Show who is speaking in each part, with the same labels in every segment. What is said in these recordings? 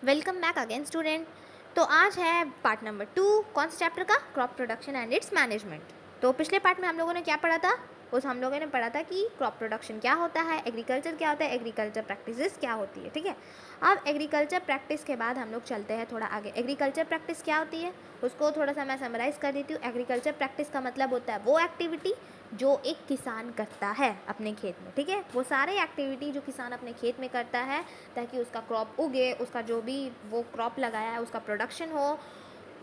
Speaker 1: Welcome back again student. तो आज है पार्ट नंबर 2। कौन सा चैप्टर का? Crop production and it's management. तो पिछले पार्ट में हम लोगों ने क्या पढ़ा था? हम लोगों ने पढ़ा था कि क्रॉप प्रोडक्शन क्या होता है, एग्रीकल्चर क्या होता है, एग्रीकल्चर प्रैक्टिसेस क्या होती है। ठीक है, अब एग्रीकल्चर प्रैक्टिस के बाद हम लोग चलते हैं थोड़ा आगे। एग्रीकल्चर प्रैक्टिस क्या होती है उसको थोड़ा सा मैं समराइज़ कर देती हूँ। एग्रीकल्चर प्रैक्टिस का मतलब होता है वो एक्टिविटी जो एक किसान करता है अपने खेत में। ठीक है, वो सारे एक्टिविटी जो किसान अपने खेत में करता है ताकि उसका क्रॉप उगे, उसका जो भी वो क्रॉप लगाया है उसका प्रोडक्शन हो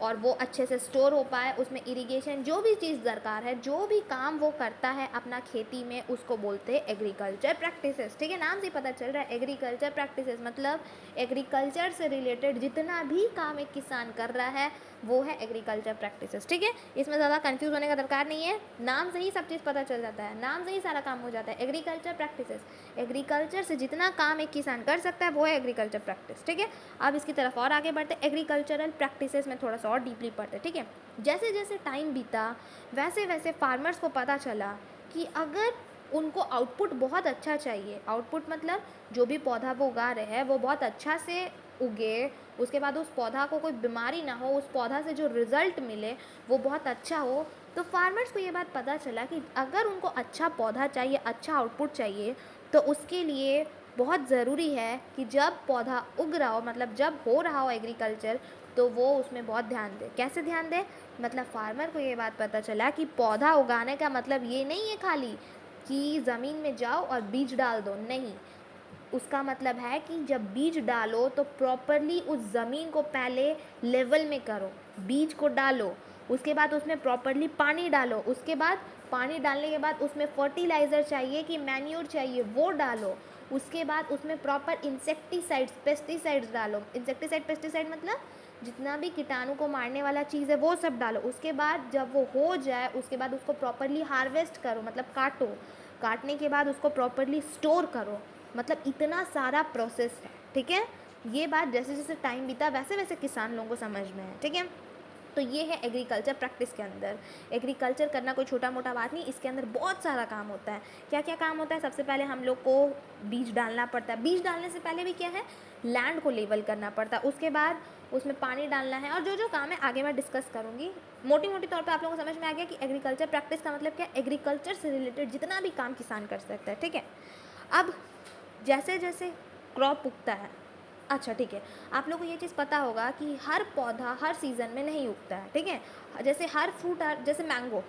Speaker 1: और वो अच्छे से स्टोर हो पाए, उसमें इरिगेशन जो भी चीज़ दरकार है, जो भी काम वो करता है अपना खेती में, उसको बोलते हैं एग्रीकल्चर प्रैक्टिसेस। ठीक है, नाम से पता चल रहा है एग्रीकल्चर प्रैक्टिसेस मतलब एग्रीकल्चर से रिलेटेड जितना भी काम एक किसान कर रहा है वो है एग्रीकल्चर प्रैक्टिसेस। ठीक है, इसमें ज़्यादा कंफ्यूज होने का दरकार नहीं है, नाम से ही सब चीज़ पता चल जाता है, नाम से ही सारा काम हो जाता है। एग्रीकल्चर प्रैक्टिसेस, एग्रीकल्चर से जितना काम एक किसान कर सकता है वो है एग्रीकल्चर प्रैक्टिस। ठीक है, अब इसकी तरफ और आगे बढ़ते हैं, एग्रीकल्चरल प्रैक्टिसेस में थोड़ा सा और डीपली पढ़ते हैं। ठीक है, जैसे जैसे टाइम बीता वैसे वैसे फार्मर्स को पता चला कि अगर उनको आउटपुट बहुत अच्छा चाहिए, आउटपुट मतलब जो भी पौधा वो उगा रहे हैं वो बहुत अच्छा से उगे, उसके बाद उस पौधा को कोई बीमारी ना हो, उस पौधा से जो रिज़ल्ट मिले वो बहुत अच्छा हो, तो फार्मर्स को ये बात पता चला कि अगर उनको अच्छा पौधा चाहिए, अच्छा आउटपुट चाहिए, तो उसके लिए बहुत ज़रूरी है कि जब पौधा उग रहा हो, मतलब जब हो रहा हो एग्रीकल्चर, तो वो उसमें बहुत ध्यान दे। कैसे ध्यान दे? मतलब फार्मर को ये बात पता चला कि पौधा उगाने का मतलब ये नहीं है खाली कि ज़मीन में जाओ और बीज डाल दो, नहीं। उसका मतलब है कि जब बीज डालो तो प्रॉपरली उस ज़मीन को पहले लेवल में करो, बीज को डालो, उसके बाद उसमें प्रॉपरली पानी डालो, उसके बाद पानी डालने के बाद उसमें फर्टिलाइज़र चाहिए कि मैन्योर चाहिए वो डालो, उसके बाद उसमें प्रॉपर इंसेक्टिसाइड्स पेस्टिसाइड्स डालो। इंसेक्टिसाइड पेस्टिसाइड मतलब जितना भी कीटाणु को मारने वाला चीज़ है वो सब डालो। उसके बाद जब वो हो जाए उसके बाद उसको प्रॉपरली हार्वेस्ट करो, मतलब काटो, काटने के बाद उसको प्रॉपरली स्टोर करो, मतलब इतना सारा प्रोसेस है। ठीक है, ये बात जैसे जैसे टाइम बीता वैसे वैसे किसान लोगों को समझ में है। ठीक है, तो ये है एग्रीकल्चर प्रैक्टिस के अंदर। एग्रीकल्चर करना कोई छोटा मोटा बात नहीं, इसके अंदर बहुत सारा काम होता है। क्या क्या काम होता है? सबसे पहले हम लोग को बीज डालना पड़ता है, बीज डालने से पहले भी क्या है, लैंड को लेवल करना पड़ता है, उसके बाद उसमें पानी डालना है, और जो जो काम है आगे मैं डिस्कस करूँगी। मोटी मोटी तौर पे आप लोगों को समझ में आ गया कि एग्रीकल्चर प्रैक्टिस का मतलब क्या? एग्रीकल्चर से रिलेटेड जितना भी काम किसान कर सकता है। ठीक है, अब जैसे जैसे क्रॉप उगता है, अच्छा ठीक है, आप लोगों को ये चीज़ पता होगा कि हर पौधा हर सीज़न में नहीं उगता है। ठीक है, जैसे हर फ्रूट, जैसे मैंगो,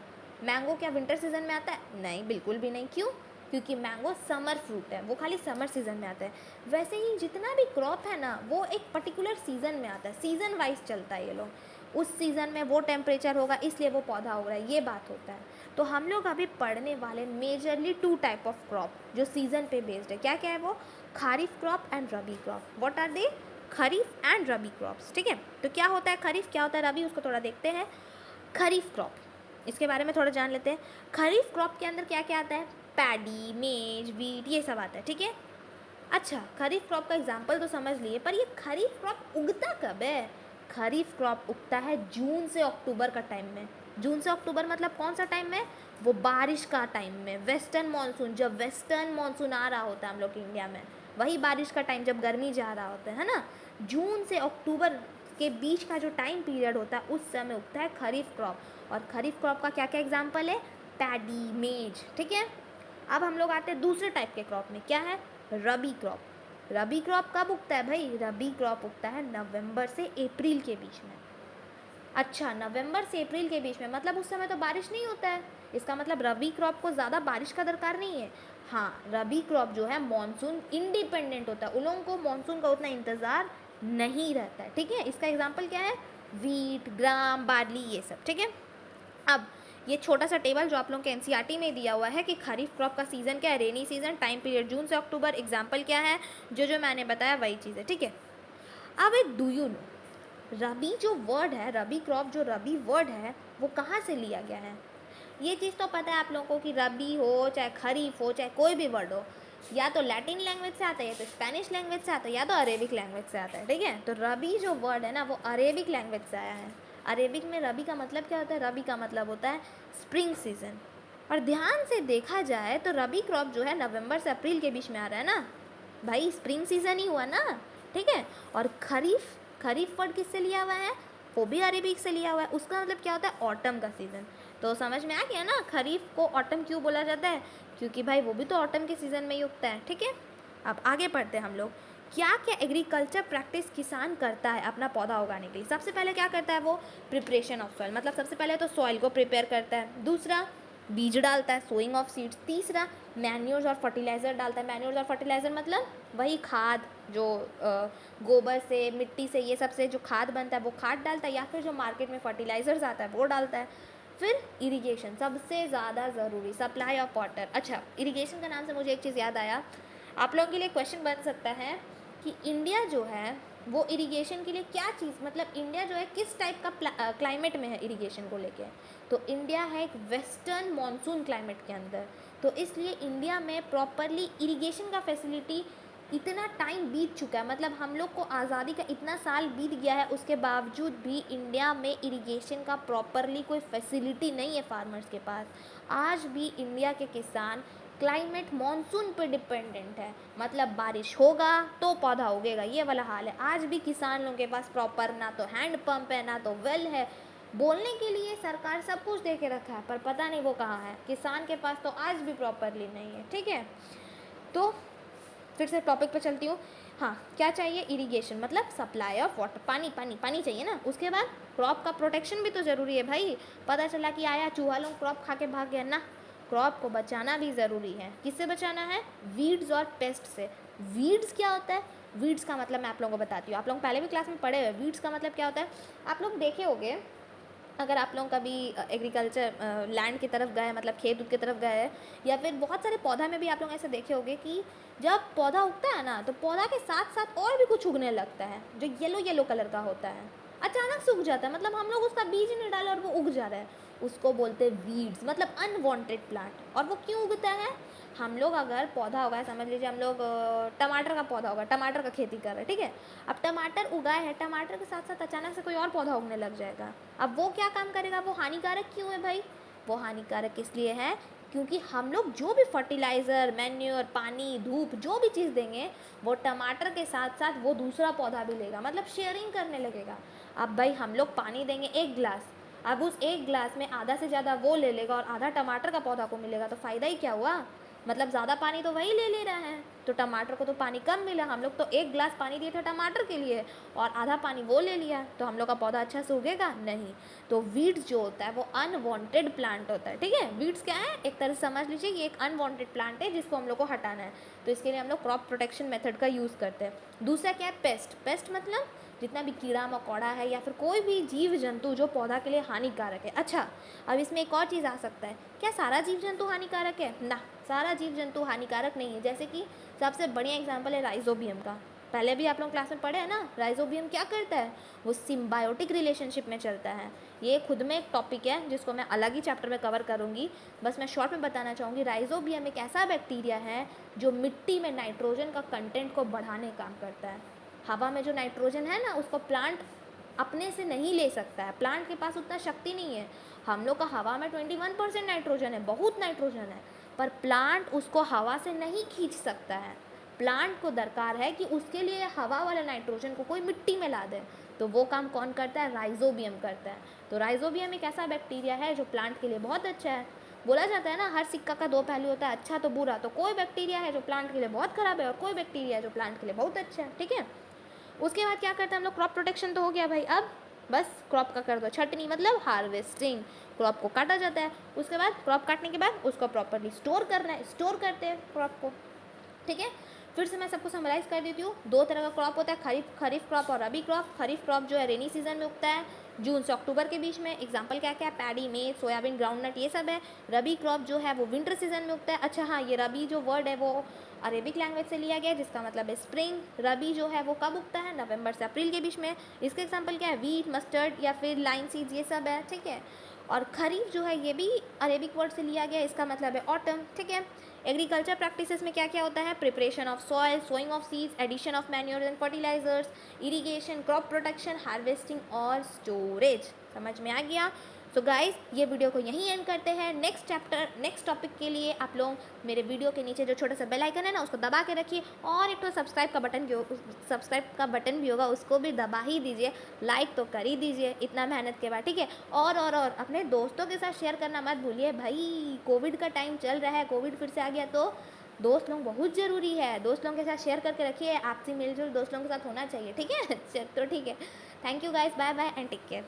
Speaker 1: मैंगो क्या विंटर सीज़न में आता है? नहीं, बिल्कुल भी नहीं। क्यों? क्योंकि मैंगो समर फ्रूट है, वो खाली समर सीज़न में आता है। वैसे ही जितना भी क्रॉप है ना वो एक पर्टिकुलर सीज़न में आता है, सीज़न वाइज चलता है ये लोग, उस सीज़न में वो टेम्परेचर होगा इसलिए वो पौधा उग रहा है, ये बात होता है। तो हम लोग अभी पढ़ने वाले मेजरली 2 टाइप ऑफ क्रॉप जो सीज़न पे बेस्ड है। क्या क्या है वो? Kharif crop and rabi crop. What are they? Kharif and rabi crops. ठीक है, तो क्या होता है खरीफ, क्या होता है रबी, उसको थोड़ा देखते हैं। खरीफ क्रॉप, इसके बारे में थोड़ा जान लेते हैं। खरीफ क्रॉप के अंदर क्या क्या आता है? पैडी, मेज, वीट, ये सब आता है। ठीक है, अच्छा खरीफ क्रॉप का एग्जाम्पल तो समझ लिए, पर ये खरीफ क्रॉप उगता कब है? खरीफ क्रॉप उगता है जून से अक्टूबर का टाइम में। जून से अक्टूबर मतलब कौन सा टाइम में? वो बारिश का टाइम में, वेस्टर्न मानसून, जब वेस्टर्न मानसून आ रहा होता है हम लोग इंडिया में, वही बारिश का टाइम जब गर्मी जा रहा होता है ना, जून से अक्टूबर के बीच का जो टाइम पीरियड होता है उस समय उगता है खरीफ क्रॉप। और खरीफ क्रॉप का क्या क्या एग्जाम्पल है? पैडी, मेज। ठीक है, अब हम लोग आते हैं दूसरे टाइप के क्रॉप में, क्या है? रबी क्रॉप। रबी क्रॉप कब उगता है भाई? रबी क्रॉप उगता है नवंबर से अप्रैल के बीच में। अच्छा, नवंबर से अप्रैल के बीच में मतलब उस समय तो बारिश नहीं होता है, इसका मतलब रबी क्रॉप को ज़्यादा बारिश का दरकार नहीं है। हाँ, रबी क्रॉप जो है मॉनसून इंडिपेंडेंट होता है, उन लोगों को मॉनसून का उतना इंतज़ार नहीं रहता है। ठीक है, इसका एग्जाम्पल क्या है? वीट, ग्राम, बार्ली, ये सब। ठीक है, अब ये छोटा सा टेबल जो आप लोगों के एनसीईआरटी में दिया हुआ है कि खरीफ क्रॉप का सीज़न क्या है, रेनी सीज़न, टाइम पीरियड जून से अक्टूबर, एग्जाम्पल क्या है, जो जो मैंने बताया वही चीज़ है। ठीक है, अब एक डू यू नो, रबी जो वर्ड है, रबी क्रॉप जो रबी वर्ड है वो कहाँ से लिया गया है? ये चीज़ तो पता है आप लोगों को कि रबी हो चाहे खरीफ हो चाहे कोई भी वर्ड हो, या तो लैटिन लैंग्वेज से आता है या तो स्पेनिश लैंग्वेज से आता है या तो अरेबिक लैंग्वेज से आता है। ठीक है, तो रबी जो वर्ड है ना वो अरेबिक लैंग्वेज से आया है। अरेबिक में रबी का मतलब क्या होता है? रबी का मतलब होता है स्प्रिंग सीजन। और ध्यान से देखा जाए तो रबी क्रॉप जो है नवंबर से अप्रैल के बीच में आ रहा है ना भाई, स्प्रिंग सीजन ही हुआ ना। ठीक है। और खरीफ, खरीफ वर्ड किससे लिया हुआ है, वो भी अरेबिक से लिया हुआ है, उसका मतलब क्या होता है, ऑटम का सीज़न। तो समझ में आ गया ना, खरीफ को ऑटम क्यों बोला जाता है, क्योंकि भाई वो भी तो ऑटम के सीज़न में ही उगता है, ठीक है। अब आगे पढ़ते हैं हम लोग, क्या क्या एग्रीकल्चर प्रैक्टिस किसान करता है अपना पौधा उगाने के लिए। सबसे पहले क्या करता है वो, प्रिपरेशन ऑफ सॉइल, मतलब सबसे पहले तो सॉइल को प्रिपेयर करता है। दूसरा, बीज डालता है, सोइंग ऑफ सीड्स। तीसरा, मैन्योर्स और फर्टिलाइज़र डालता है। मैन्योर्स और फर्टिलाइज़र मतलब वही खाद जो गोबर से, मिट्टी से, ये सब से जो खाद बनता है वो खाद डालता है, या फिर जो मार्केट में फर्टिलाइज़र्स आता है वो डालता है। फिर इरिगेशन, सबसे ज़्यादा ज़रूरी, सप्लाई ऑफ वाटर। अच्छा, इरिगेशन का नाम से मुझे एक चीज़ याद आया, आप लोगों के लिए क्वेश्चन बन सकता है कि इंडिया जो है वो इरिगेशन के लिए क्या चीज़, मतलब इंडिया जो है किस टाइप का क्लाइमेट में है इरिगेशन को लेके। तो इंडिया है एक वेस्टर्न मॉनसून क्लाइमेट के अंदर, तो इसलिए इंडिया में प्रॉपरली इरिगेशन का फैसिलिटी, इतना टाइम बीत चुका है, मतलब हम लोग को आज़ादी का इतना साल बीत गया है, उसके बावजूद भी इंडिया में इरिगेशन का प्रॉपरली कोई फैसिलिटी नहीं है फार्मर्स के पास। आज भी इंडिया के किसान क्लाइमेट मॉनसून पे डिपेंडेंट है, मतलब बारिश होगा तो पौधा उगेगा, ये वाला हाल है। आज भी किसान लोगों के पास प्रॉपर ना तो हैंड पंप है, ना तो वेल है, बोलने के लिए सरकार सब कुछ दे के रखा है, पर पता नहीं वो कहाँ है, किसान के पास तो आज भी प्रॉपरली नहीं है, ठीक है। तो फिर से टॉपिक पे चलती हूँ। हाँ, क्या चाहिए, इरिगेशन मतलब सप्लाई ऑफ वाटर, पानी पानी पानी चाहिए ना। उसके बाद क्रॉप का प्रोटेक्शन भी तो ज़रूरी है भाई। पता चला कि आया चूहा लोग क्रॉप खा के भाग गया ना, क्रॉप को बचाना भी ज़रूरी है। किससे बचाना है, वीड्स और पेस्ट से। वीड्स क्या होता है, वीड्स का मतलब मैं आप लोगों को बताती हूँ, आप लोग पहले भी क्लास में पढ़े हुए। वीड्स का मतलब क्या होता है, आप लोग देखे होंगे, अगर आप लोग कभी एग्रीकल्चर लैंड की तरफ गए, मतलब खेत उत की तरफ गए, या फिर बहुत सारे पौधा में भी आप लोग ऐसे देखे होंगे कि जब पौधा उगता है ना, तो पौधा के साथ साथ और भी कुछ उगने लगता है जो येलो येलो कलर का होता है, अचानक से उग जाता है, मतलब हम लोग उसका बीज नहीं डाले और वो उग जा रहा है, उसको बोलते हैं वीड्स, मतलब अनवांटेड प्लांट। और वो क्यों उगता है, हम लोग अगर पौधा उगाए, समझ लीजिए हम लोग टमाटर का पौधा होगा, टमाटर का खेती कर रहे हैं, ठीक है। अब टमाटर उगाए हैं, टमाटर के साथ साथ अचानक से कोई और पौधा उगने लग जाएगा, अब वो क्या काम करेगा, वो हानिकारक क्यों है भाई, वो हानिकारक इसलिए है क्योंकि हम लोग जो भी फर्टिलाइज़र, मैन्योर, पानी, धूप, जो भी चीज़ देंगे, वो टमाटर के साथ साथ वो दूसरा पौधा भी लेगा, मतलब शेयरिंग करने लगेगा। अब भाई हम लोग पानी देंगे 1 गिलास, अब उस 1 गिलास में आधा से ज़्यादा वो ले लेगा और आधा टमाटर का पौधा को मिलेगा, तो फ़ायदा ही क्या हुआ, मतलब ज़्यादा पानी तो वही ले रहा है, तो टमाटर को तो पानी कम मिला। हम लोग तो 1 गिलास पानी दिए थे टमाटर के लिए और आधा पानी वो ले लिया, तो हम लोग का पौधा अच्छा से उगेगा नहीं। तो वीड्स जो होता है वो अनवांटेड प्लांट होता है, ठीक है। वीड्स क्या है, एक तरह से समझ लीजिए ये एक अनवांटेड प्लांट है जिसको हम लोग को हटाना है, तो इसके लिए हम लोग क्रॉप प्रोटेक्शन मेथड का यूज़ करते हैं। दूसरा क्या है, पेस्ट। पेस्ट मतलब जितना भी कीड़ा मकोड़ा है या फिर कोई भी जीव जंतु जो पौधा के लिए हानिकारक है। अच्छा, अब इसमें एक और चीज़ आ सकता है, क्या सारा जीव जंतु हानिकारक है, ना, सारा जीव जंतु हानिकारक नहीं है। जैसे कि सबसे बढ़िया एग्जांपल है राइजोबियम का, पहले भी आप लोग क्लास में पढ़े हैं ना। राइजोबियम क्या करता है, वो सिम्बायोटिक रिलेशनशिप में चलता है। ये खुद में एक टॉपिक है जिसको मैं अलग ही चैप्टर में कवर करूँगी, बस मैं शॉर्ट में बताना चाहूँगी। राइजोबियम एक ऐसा बैक्टीरिया है जो मिट्टी में नाइट्रोजन का कंटेंट को बढ़ाने का काम करता है। हवा में जो नाइट्रोजन है ना, उसको प्लांट अपने से नहीं ले सकता है, प्लांट के पास उतना शक्ति नहीं है। हम लोग का हवा में 21% नाइट्रोजन है, बहुत नाइट्रोजन है, पर प्लांट उसको हवा से नहीं खींच सकता है। प्लांट को दरकार है कि उसके लिए हवा वाला नाइट्रोजन को कोई मिट्टी में ला दे, तो वो काम कौन करता है, राइजोबियम करता है। तो राइजोबियम एक ऐसा बैक्टीरिया है जो प्लांट के लिए बहुत अच्छा है। बोला जाता है ना, हर सिक्का का 2 पहलू होता है, अच्छा तो बुरा। तो कोई बैक्टीरिया है जो प्लांट के लिए बहुत ख़राब है और कोई बैक्टीरिया है जो प्लांट के लिए बहुत अच्छा है, ठीक है। उसके बाद क्या करते हैं हम लोग, क्रॉप प्रोटेक्शन तो हो गया भाई, अब बस क्रॉप का कर दो छटनी, मतलब हार्वेस्टिंग। क्रॉप को काटा जाता है, उसके बाद क्रॉप काटने के बाद उसको प्रॉपरली स्टोर करना है, स्टोर करते हैं क्रॉप को, ठीक है। फिर से मैं सबको समराइज़ कर देती हूँ। 2 तरह का क्रॉप होता है, खरीफ क्रॉप और रबी क्रॉप। खरीफ क्रॉप जो है रेनी सीजन में उगता है, जून से अक्टूबर के बीच में। एग्जाम्पल क्या क्या है, पैडी, मेज, सोयाबीन, ग्राउंडनट, ये सब है। रबी क्रॉप जो है वो विंटर सीजन में उगता है। अच्छा हाँ, ये रबी जो वर्ड है वो अरेबिक लैंग्वेज से लिया गया है, जिसका मतलब है स्प्रिंग। रबी जो है वो कब उगता है, नवंबर से अप्रैल के बीच में। इसके एग्जाम्पल क्या है, वीट, मस्टर्ड या फिर लाइन सीड्स, ये सब है, ठीक है। और खरीफ जो है ये भी अरेबिक वर्ड से लिया गया, इसका मतलब है ऑटम, ठीक है। एग्रीकल्चर प्रैक्टिसेस में क्या क्या होता है, preparation of soil, sowing of seeds, addition of manure and fertilisers, irrigation, crop protection, harvesting और स्टोरेज। समझ में आ गया। सो गाइस ये वीडियो को यहीं एंड करते हैं। नेक्स्ट टॉपिक के लिए आप लोग मेरे वीडियो के नीचे जो छोटा सा बेल आइकन है ना उसको दबा के रखिए, और एक तो सब्सक्राइब का बटन भी होगा उसको भी दबा ही दीजिए, लाइक तो कर ही दीजिए इतना मेहनत के बाद, ठीक है। और अपने दोस्तों के साथ शेयर करना मत भूलिए भाई, कोविड का टाइम चल रहा है, कोविड फिर से आ गया तो दोस्त लोग बहुत ज़रूरी है, दोस्त लोगों के साथ शेयर करके रखिए, आपसी मिलजुल दोस्त लोगों के साथ होना चाहिए, ठीक है। तो ठीक है, thank you guys, bye bye and take care.